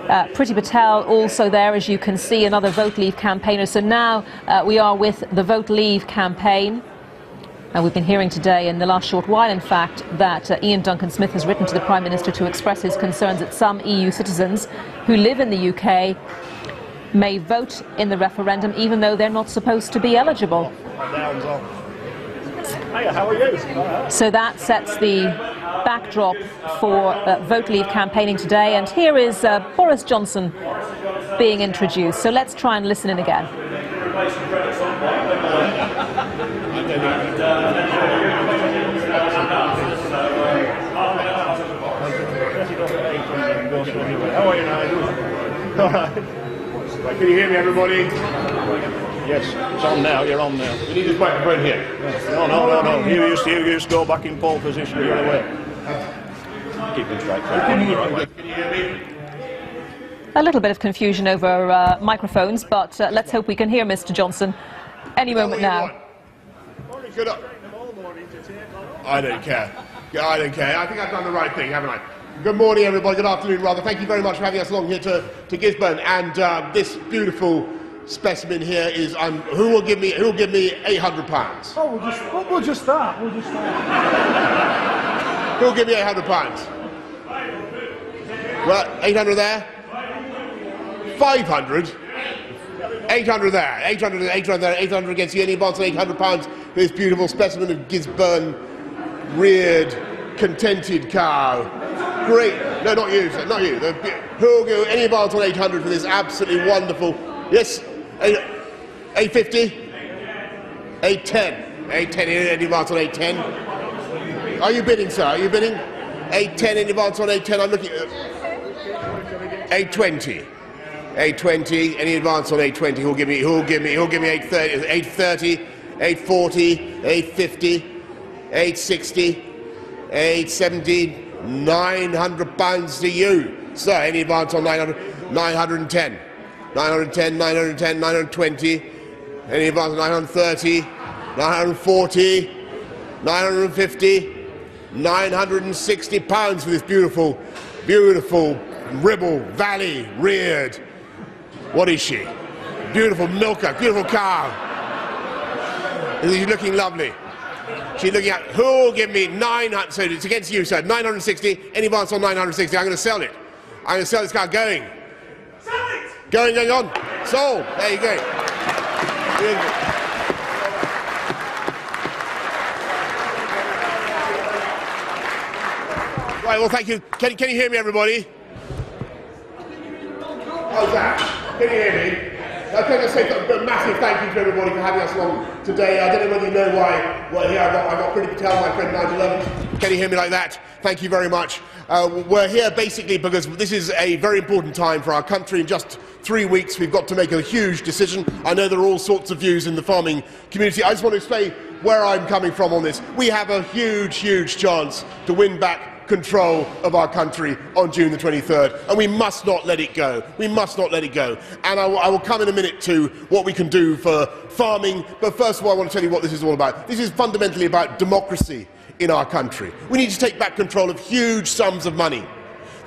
Priti Patel also there, as you can see, another Vote Leave campaigner. So now we are with the Vote Leave campaign. And we've been hearing today, in the last short while, in fact, that Ian Duncan-Smith has written to the Prime Minister to express his concerns that some EU citizens who live in the UK may vote in the referendum even though they're not supposed to be eligible. Hiya, how are you? So that sets the backdrop for Vote Leave campaigning today. And here is Boris Johnson being introduced. So let's try and listen in again. How are you now? Can you hear me, everybody? Yes, it's on now. You're on now. You need this microphone here. No. You used to go back in pole position the other way. Keep them straight. Can you hear me? A little bit of confusion over microphones, but let's hope we can hear Mr. Johnson any moment now. I don't care. I don't care. I think I've done the right thing, haven't I? Good morning, everybody. Good afternoon, rather. Thank you very much for having us along here to Gisborne. And this beautiful specimen here is who will give me £800? Oh, we'll just start. Who will give me £800? Well, 800 there. 500. 800 there. 800 there. 800 against you. Any advance on £800 for this beautiful specimen of Gisborne reared, contented cow. Great. No, not you, sir. Not you. Who will go any advance on 800 for this absolutely wonderful? Yes. 850. 810. 810. Any advance on 810? Are you bidding, sir? Are you bidding? 810. Any advance on 810? I'm looking at 820. 820. Any advance on 820? Who'll give me 830? 830. 840. 850. 860. 870. £900 to you. Sir, any advance on 900? 910. 910, 910, 920. Any advance on 930? 940. 950. £960 for this beautiful, beautiful Ribble Valley reared. What is she? Beautiful milker, beautiful cow. She's looking lovely. She's looking at who will give me 900. So it's against you, sir. 960. Any advance on 960? I'm going to sell it. I'm going to sell this car. Going. Sell it. Going on. Sold. There you go. Right. Well, thank you. Can you hear me, everybody? How's that? Can you hear me? I can just say a massive thank you to everybody for having us along today. I don't know whether you know why. Well, here I've got Priti Patel, my friend Nigel Evans. Can you hear me like that? Thank you very much. We're here basically because this is a very important time for our country. In just 3 weeks, we've got to make a huge decision. I know there are all sorts of views in the farming community. I just want to explain where I'm coming from on this. We have a huge, huge chance to win back control of our country on June the 23rd, and we must not let it go. We must not let it go. And I will come in a minute to what we can do for farming, but first of all I want to tell you what this is all about. This is fundamentally about democracy in our country. We need to take back control of huge sums of money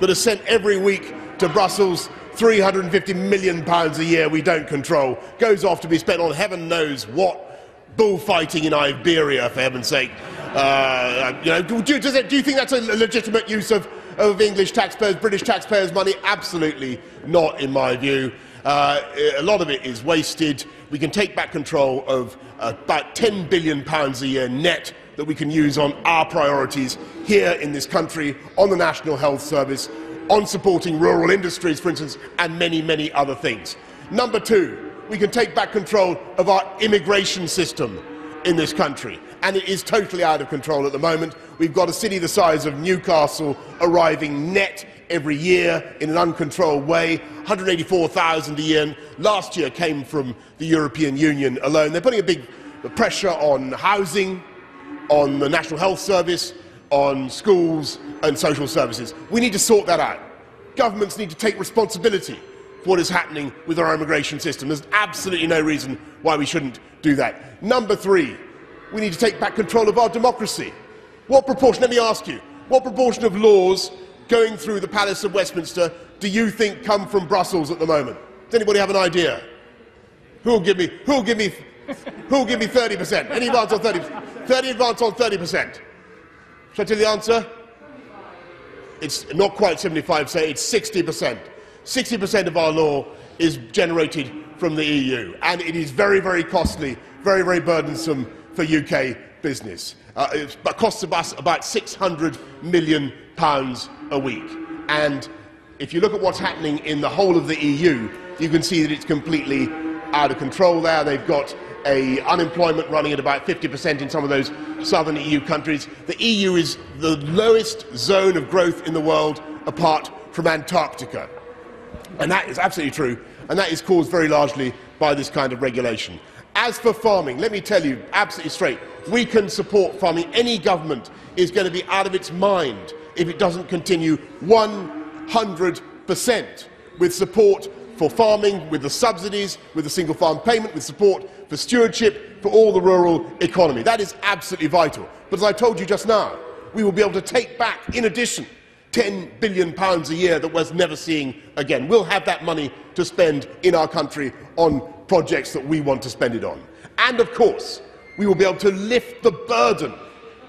that are sent every week to Brussels. £350 million a year we don't control, goes off to be spent on heaven knows what, bullfighting in Iberia, for heaven's sake. Do you think that's a legitimate use of English taxpayers, British taxpayers' money? Absolutely not, in my view. A lot of it is wasted. We can take back control of about £10 billion a year net that we can use on our priorities here in this country, on the National Health Service, on supporting rural industries, for instance, and many, many other things. Number two, we can take back control of our immigration system in this country. And it is totally out of control at the moment. We've got a city the size of Newcastle arriving net every year in an uncontrolled way, 184,000 a year. Last year came from the European Union alone. They're putting a big pressure on housing, on the National Health Service, on schools and social services. We need to sort that out. Governments need to take responsibility for what is happening with our immigration system. There's absolutely no reason why we shouldn't do that. Number three, we need to take back control of our democracy. What proportion, let me ask you, what proportion of laws going through the Palace of Westminster do you think come from Brussels at the moment? Does anybody have an idea? Who'll give me 30%? Any advance on 30%? 30 advance on 30%. Shall I tell you the answer? It's not quite 75, say it's 60%. 60% of our law is generated from the EU, and it is very, very costly, very, very burdensome for UK business. It costs us about £600 million a week. And if you look at what's happening in the whole of the EU, you can see that it's completely out of control there. They've got unemployment running at about 50% in some of those southern EU countries. The EU is the lowest zone of growth in the world apart from Antarctica. And that is absolutely true, and that is caused very largely by this kind of regulation. As for farming, let me tell you absolutely straight, we can support farming. Any government is going to be out of its mind if it doesn't continue 100% with support for farming, with the subsidies, with the single farm payment, with support for stewardship, for all the rural economy. That is absolutely vital. But as I told you just now, we will be able to take back, in addition, £10 billion a year that we're never seeing again. We'll have that money to spend in our country on projects that we want to spend it on. And of course, we will be able to lift the burden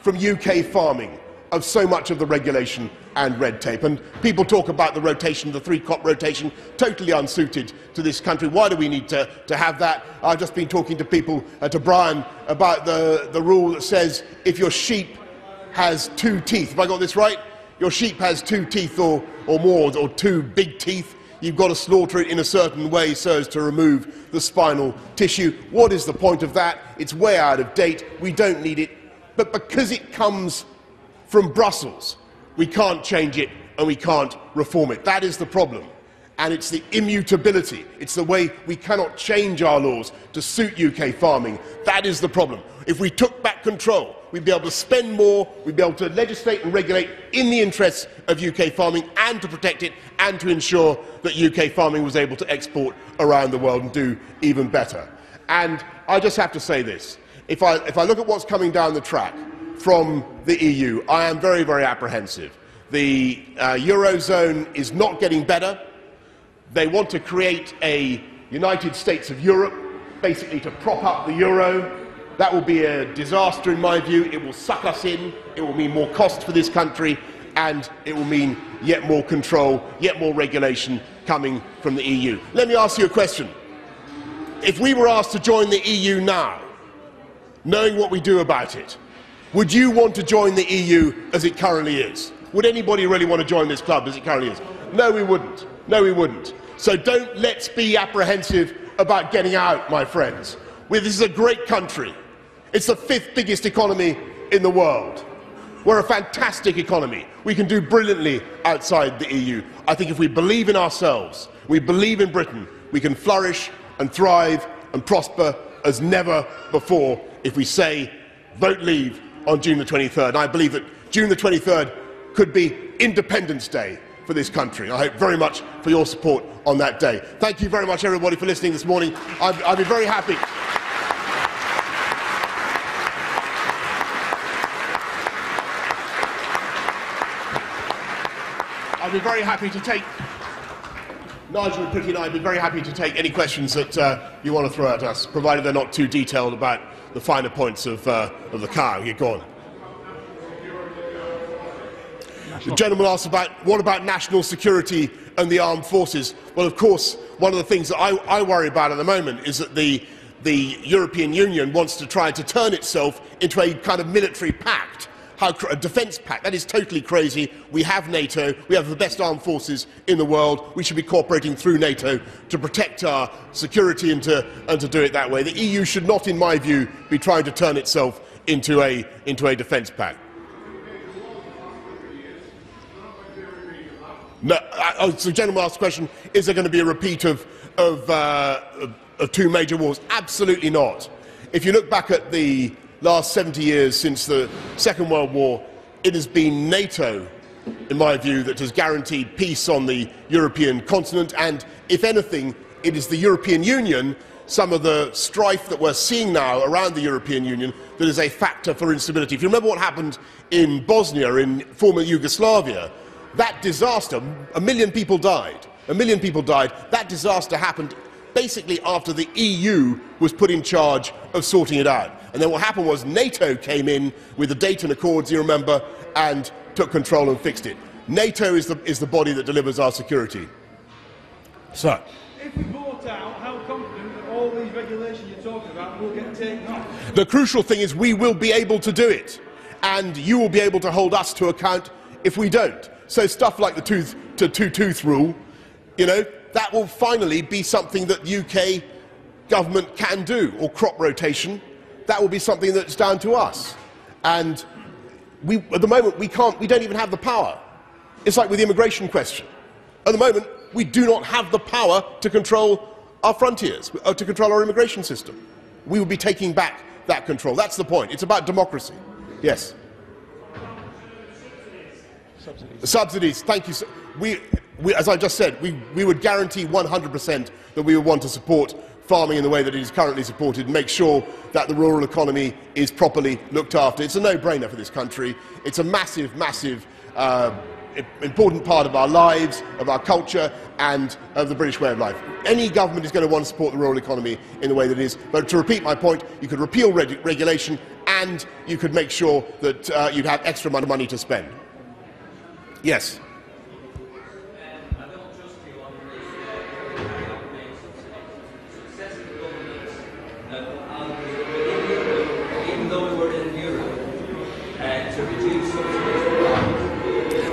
from UK farming of so much of the regulation and red tape. And people talk about the rotation, the three-crop rotation, totally unsuited to this country. Why do we need to have that? I've just been talking to people, to Brian, about the rule that says if your sheep has 2 teeth, have I got this right? Your sheep has 2 teeth or more, or 2 big teeth, you've got to slaughter it in a certain way so as to remove the spinal tissue. What is the point of that? It's way out of date. We don't need it. But because it comes from Brussels, we can't change it and we can't reform it. That is the problem. And it's the immutability. It's the way we cannot change our laws to suit UK farming. That is the problem. If we took back control, we'd be able to spend more, we'd be able to legislate and regulate in the interests of UK farming and to protect it and to ensure that UK farming was able to export around the world and do even better. And I just have to say this. If I look at what's coming down the track from the EU, I am very, very apprehensive. The Eurozone is not getting better. They want to create a United States of Europe, basically to prop up the euro. That will be a disaster in my view. It will suck us in, it will mean more cost for this country, and it will mean yet more control, yet more regulation coming from the EU. Let me ask you a question. If we were asked to join the EU now, knowing what we do about it, would you want to join the EU as it currently is? Would anybody really want to join this club as it currently is? No, we wouldn't. No, we wouldn't. So let's be apprehensive about getting out, my friends. This is a great country. It's the 5th biggest economy in the world. We're a fantastic economy. We can do brilliantly outside the EU. I think if we believe in ourselves, we believe in Britain, we can flourish and thrive and prosper as never before if we say, vote leave on June the 23rd. And I believe that June the 23rd could be Independence Day for this country. I hope very much for your support on that day. Thank you very much, everybody, for listening this morning. I'd be very happy. I'd be very happy to take, Nigel and Pritty and I would be very happy to take any questions that you want to throw at us, provided they're not too detailed about the finer points of the car. You go on. The gentleman asked what about national security and the armed forces? Well, of course, one of the things that I worry about at the moment is that the European Union wants to try to turn itself into a kind of military pact, a defence pact. That is totally crazy. We have NATO. We have the best armed forces in the world. We should be cooperating through NATO to protect our security and to do it that way. The EU should not, in my view, be trying to turn itself into a defence pact. No, so the gentleman asked the question, is there going to be a repeat of 2 major wars? Absolutely not. If you look back at the last 70 years since the Second World War, it has been NATO, in my view, that has guaranteed peace on the European continent, and if anything, it is the European Union, some of the strife that we're seeing now around the European Union, that is a factor for instability. If you remember what happened in Bosnia, in former Yugoslavia, that disaster, 1 million people died. 1 million people died. That disaster happened basically after the EU was put in charge of sorting it out. And then what happened was NATO came in with the Dayton Accords, you remember, and took control and fixed it. NATO is the body that delivers our security. So, if we vote out, how confident that all these regulations you're talking about will get taken off? The crucial thing is we will be able to do it, and you will be able to hold us to account if we don't. So stuff like the two-tooth rule, you know, that will finally be something that the UK government can do, or crop rotation. That will be something that's down to us. And at the moment, we don't even have the power. It's like with the immigration question. At the moment, we do not have the power to control our frontiers, to control our immigration system. We will be taking back that control. That's the point. It's about democracy. Yes. Subsidies. Thank you. As I just said, we would guarantee 100% that we would want to support farming in the way that it is currently supported and make sure that the rural economy is properly looked after. It's a no-brainer for this country. It's a massive, massive, important part of our lives, of our culture, and of the British way of life. Any government is going to want to support the rural economy in the way that it is. But to repeat my point, you could repeal regulation and you could make sure that you'd have extra amount of money to spend. Yes.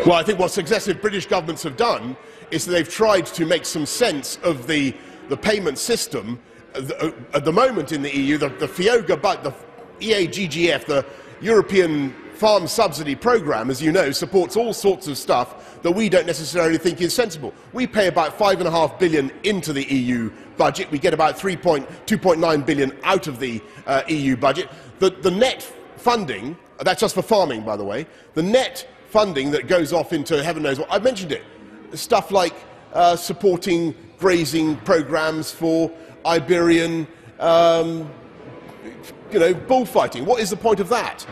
Well, I think what successive British governments have done is that they've tried to make some sense of the payment system. At the moment in the EU, the FIOGA, the EAGGF, the European Farm Subsidy Programme, as you know, supports all sorts of stuff that we don't necessarily think is sensible. We pay about $5.5 billion into the EU budget. We get about 2.9 billion out of the EU budget. The net funding, that's just for farming, by the way, the net funding that goes off into heaven knows what, I mentioned it, stuff like supporting grazing programmes for Iberian bullfighting. What is the point of that?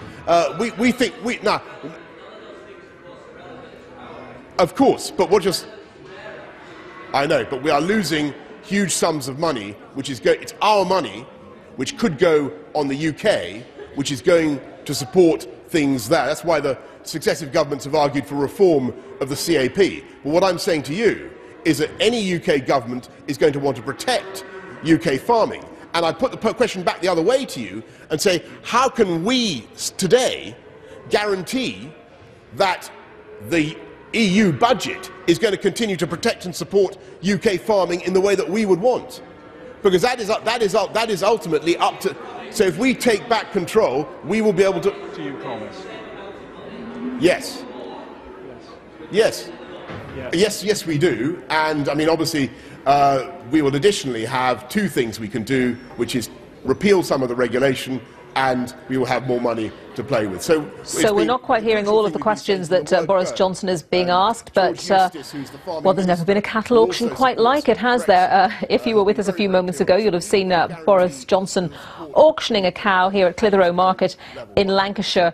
We think now, of course, but I know, but we are losing huge sums of money, which is it's our money, which could go on the UK, which is going to support things there. That's why the successive governments have argued for reform of the CAP. But what I'm saying to you is that any UK government is going to want to protect UK farming. And I put the question back the other way to you and say, how can we today guarantee that the EU budget is going to continue to protect and support UK farming in the way that we would want? Because that is ultimately up to... So if we take back control, we will be able to... Do you promise? Yes. Yes. Yes. Yes, we do. And, I mean, obviously, we will additionally have two things we can do, which is repeal some of the regulation, and we will have more money to play with. So we're not quite hearing all of the questions that Boris Johnson is being asked, but, well, there's never been a cattle auction quite like it, has there? If you were with us a few moments ago, you'll have seen Boris Johnson auctioning a cow here at Clitheroe Market in Lancashire.